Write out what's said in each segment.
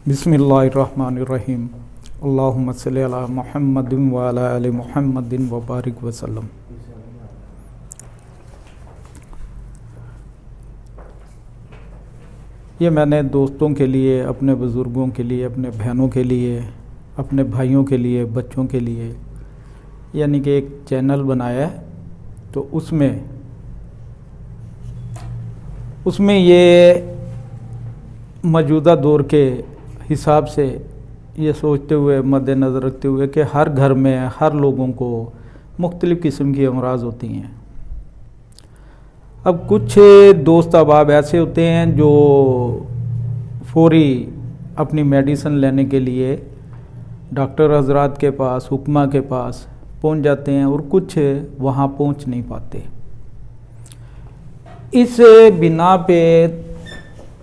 बिस्मिल्लाहिर्रहमानिर्रहीम। अल्लाहुम्मा सल्लि अला मुहम्मदिन व अला आलि मुहम्मदिन व बारिक वसल्लम। ये मैंने दोस्तों के लिए, अपने बुज़ुर्गों के लिए, अपने बहनों के लिए, अपने भाइयों के लिए, बच्चों के लिए यानी कि एक चैनल बनाया है। तो उसमें ये मौजूदा दौर के हिसाब से ये सोचते हुए, मद्देनज़र रखते हुए कि हर घर में हर लोगों को मुख्तलिफ़ किस्म की अमराज़ होती हैं। अब कुछ दोस्त अहबाब ऐसे होते हैं जो फौरी अपनी मेडिसिन लेने के लिए डॉक्टर हजरात के पास, हुक्मा के पास पहुंच जाते हैं और कुछ वहां पहुंच नहीं पाते। इस बिना पे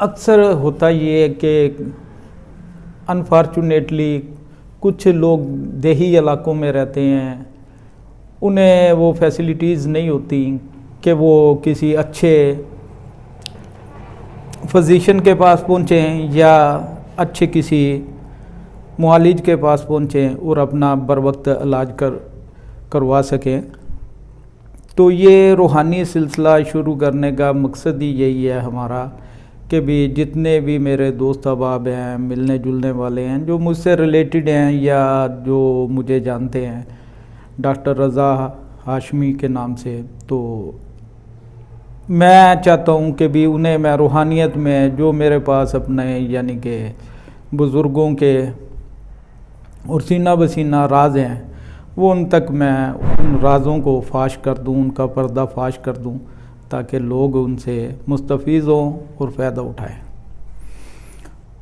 अक्सर होता ये है कि अनफॉर्चुनेटली कुछ लोग देही इलाकों में रहते हैं, उन्हें वो फैसिलिटीज़ नहीं होती कि वो किसी अच्छे फिजिशियन के पास पहुँचें या अच्छे किसी मुआलिज के पास पहुँचें और अपना बर वक्त इलाज करवा सकें। तो ये रूहानी सिलसिला शुरू करने का मकसद ही यही है हमारा कि भी जितने भी मेरे दोस्त अहबाब हैं, मिलने जुलने वाले हैं, जो मुझसे रिलेटेड हैं या जो मुझे जानते हैं डॉक्टर रज़ा हाशमी के नाम से, तो मैं चाहता हूँ कि भी उन्हें मैं रूहानियत में जो मेरे पास अपने यानी कि बुज़ुर्गों के और सीना बसीना राज हैं वो उन तक मैं उन राज़ों को फाश कर दूँ, उनका पर्दा फाश कर दूँ ताकि लोग उनसे मुस्तफ़ीज़ हों और फ़ायदा उठाएं।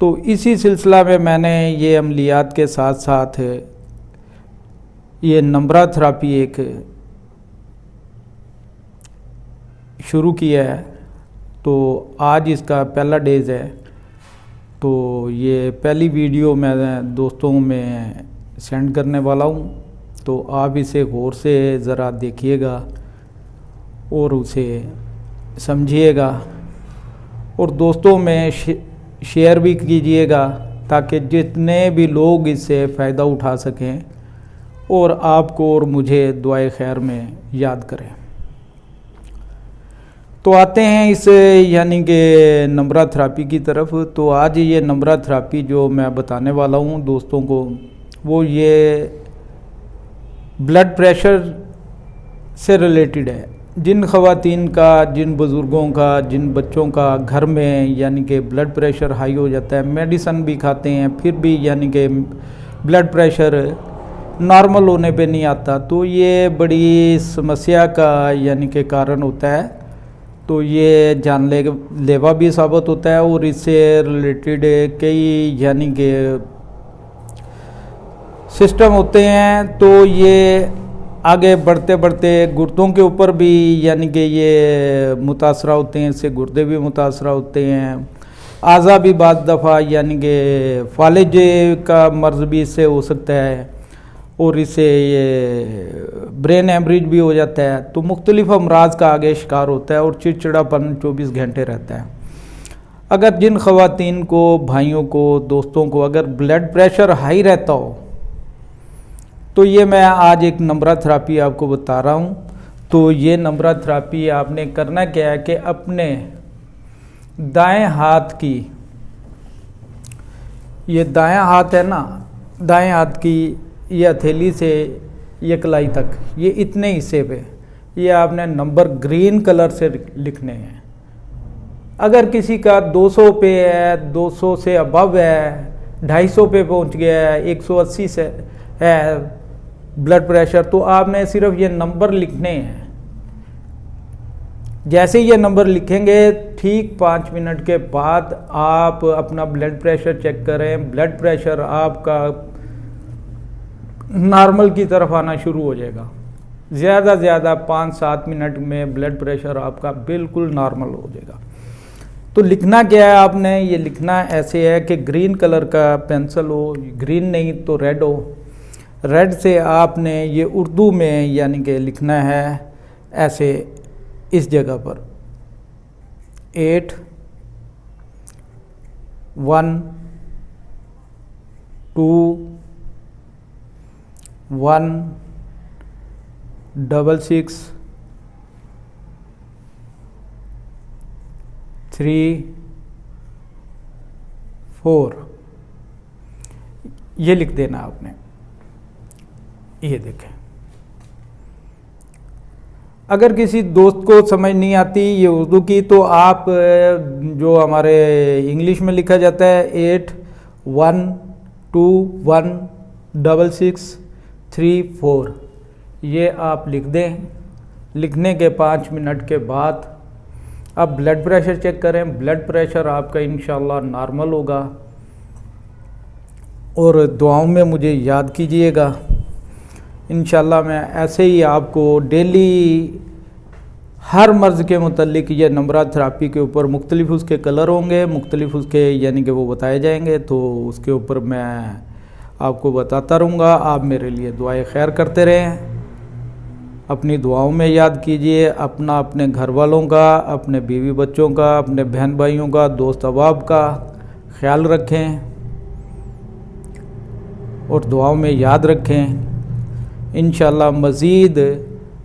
तो इसी सिलसिला में मैंने ये अमलियात के साथ साथ ये नंबरा थेरापी एक शुरू किया है। तो आज इसका पहला डेज़ है। तो ये पहली वीडियो मैं दोस्तों में सेंड करने वाला हूँ। तो आप इसे गौर से ज़रा देखिएगा और उसे समझिएगा और दोस्तों में शेयर भी कीजिएगा ताकि जितने भी लोग इससे फ़ायदा उठा सकें और आपको और मुझे दुआए खैर में याद करें। तो आते हैं इस यानी कि नंबरा थेरापी की तरफ। तो आज ये नंबरा थेरापी जो मैं बताने वाला हूँ दोस्तों को, वो ये ब्लड प्रेशर से रिलेटेड है। जिन ख़वातीन का, जिन बुज़ुर्गों का, जिन बच्चों का घर में यानी कि ब्लड प्रेशर हाई हो जाता है, मेडिसन भी खाते हैं फिर भी यानी कि ब्लड प्रेशर नॉर्मल होने पे नहीं आता, तो ये बड़ी समस्या का यानी कि कारण होता है। तो ये जानलेवा भी साबित होता है और इससे रिलेटेड कई यानी कि सिस्टम होते हैं। तो ये आगे बढ़ते बढ़ते गुर्दों के ऊपर भी यानी कि ये मुतासरा होते हैं, इससे गुर्दे भी मुतासरा होते हैं। आज़ा भी बाद दफ़ा यानी कि फालिज का मर्ज़ भी इससे हो सकता है और इससे ये ब्रेन हेमरेज भी हो जाता है। तो मुख्तलिफ़ अमराज का आगे शिकार होता है और चिड़चिड़ापन 24 घंटे रहता है। अगर जिन ख़वातीन को, भाइयों को, दोस्तों को अगर ब्लड प्रेशर हाई रहता हो तो ये मैं आज एक नंबरा थेरापी आपको बता रहा हूँ। तो ये नंबरा थेरापी आपने करना क्या है कि अपने दाएं हाथ की, ये दायां हाथ है ना, दाएं हाथ की ये हथेली से ये कलाई तक, ये इतने हिस्से पे ये आपने नंबर ग्रीन कलर से लिखने हैं। अगर किसी का 200 पे है, 200 से अबव है, 250 पे पहुंच गया है, 180 से है ब्लड प्रेशर, तो आपने सिर्फ ये नंबर लिखने हैं। जैसे ये नंबर लिखेंगे ठीक 5 मिनट के बाद आप अपना ब्लड प्रेशर चेक करें। ब्लड प्रेशर आपका नॉर्मल की तरफ आना शुरू हो जाएगा। ज़्यादा से ज़्यादा 5-7 मिनट में ब्लड प्रेशर आपका बिल्कुल नॉर्मल हो जाएगा। तो लिखना क्या है आपने, ये लिखना ऐसे है कि ग्रीन कलर का पेंसिल हो, ग्रीन नहीं तो रेड हो। रेड से आपने ये उर्दू में यानी कि लिखना है ऐसे इस जगह पर 8 1 2 1 6 6 3 4 ये लिख देना आपने। ये देखें, अगर किसी दोस्त को समझ नहीं आती ये उर्दू की तो आप जो हमारे इंग्लिश में लिखा जाता है 8 1 2 1 6 6 3 4 ये आप लिख दें। लिखने के 5 मिनट के बाद अब ब्लड प्रेशर चेक करें। ब्लड प्रेशर आपका इंशाल्लाह नॉर्मल होगा। और दुआओं में मुझे याद कीजिएगा। इंशाल्लाह मैं ऐसे ही आपको डेली हर मर्ज़ के मुतल्लिक ये नंबरात थेरापी के ऊपर मुख्तलिफ उसके कलर होंगे, मुख्तलिफ उसके यानी कि वो बताए जाएंगे, तो उसके ऊपर मैं आपको बताता रहूँगा। आप मेरे लिए दुआएं खैर करते रहें। अपनी दुआओं में याद कीजिए अपना, अपने घर वालों का, अपने बीवी बच्चों का, अपने बहन भाइयों का, दोस्त अहबाब का ख्याल रखें और दुआओं में याद रखें। इंशाल्लाह मज़ीद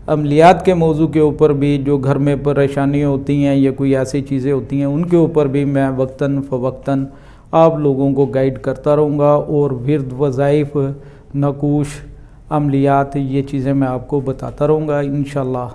अमलियात के मौजू के ऊपर भी जो घर में परेशानियाँ होती हैं या कोई ऐसी चीज़ें होती हैं उनके ऊपर भी मैं वक्तन फ़वक्तन आप लोगों को गाइड करता रहूँगा। और विर्द वज़ाइफ नकूश अमलियात ये चीज़ें मैं आपको बताता रहूँगा इंशाल्लाह।